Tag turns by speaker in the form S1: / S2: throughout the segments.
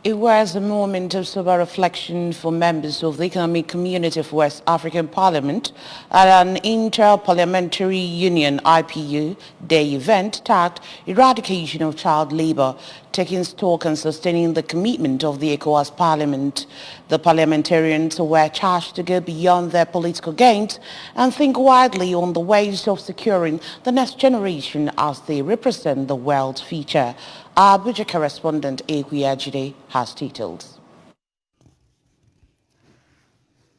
S1: It was a moment of sober reflection for members of the Economic Community of West African Parliament at an Inter-Parliamentary Union IPU Day event tagged Eradication of Child Labour, taking stock and sustaining the commitment of the ECOWAS Parliament. The parliamentarians were charged to go beyond their political gains and think widely on the ways of securing the next generation as they represent the world's future. Our Abuja correspondent Ekwe has details.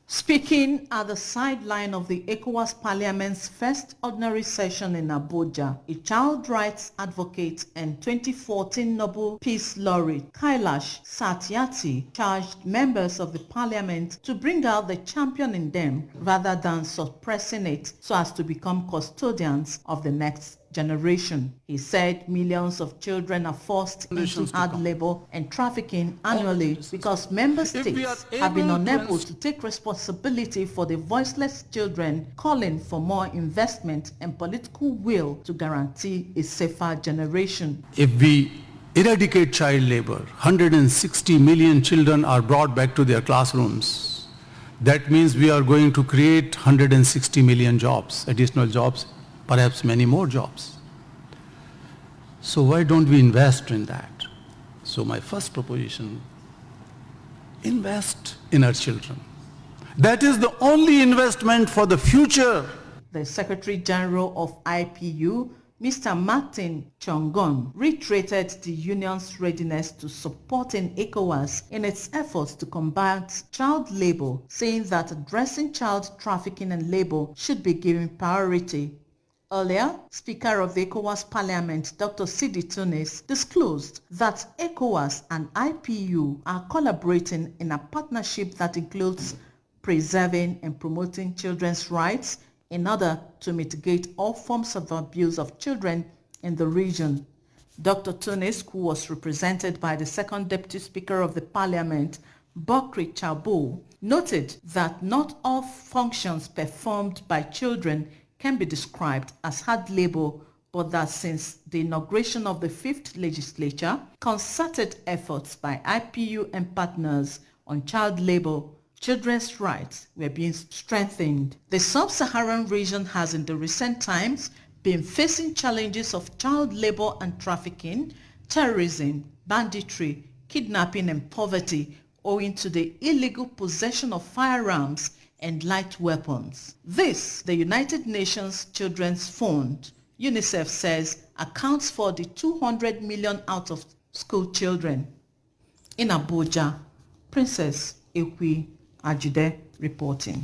S2: Speaking at the sideline of the ECOWAS Parliament's first ordinary session in Abuja, a child rights advocate and 2014 Nobel Peace Laureate Kailash Satyarthi charged members of the parliament to bring out the champion in them rather than suppressing it so as to become custodians of the next generation. He said millions of children are forced into hard labor and trafficking annually because member states have been unable to take responsibility for the voiceless children, calling for more investment and political will to guarantee a safer generation.
S3: If we eradicate child labor, 160 million children are brought back to their classrooms. That means we are going to create 160 million jobs, additional jobs, perhaps many more jobs. So why don't we invest in that? So my first proposition, invest in our children. That is the only investment for the future.
S2: The Secretary General of IPU, Mr. Martin Chongon, reiterated the union's readiness to supporting ECOWAS in its efforts to combat child labor, saying that addressing child trafficking and labor should be given priority. Earlier, Speaker of the ECOWAS Parliament, Dr. Sidi Tunis, disclosed that ECOWAS and IPU are collaborating in a partnership that includes preserving and promoting children's rights in order to mitigate all forms of abuse of children in the region. Dr. Tunis, who was represented by the second Deputy Speaker of the Parliament, Bakri Chabo, noted that not all functions performed by children can be described as hard labor, but that since the inauguration of the 5th legislature, concerted efforts by IPU and partners on child labor, children's rights were being strengthened. The sub-Saharan region has in the recent times been facing challenges of child labor and trafficking, terrorism, banditry, kidnapping and poverty owing to the illegal possession of firearms and light weapons. This, the United Nations Children's Fund, UNICEF says, accounts for the 200 million out-of-school children. In Abuja, Princess Ekwe Ajide reporting.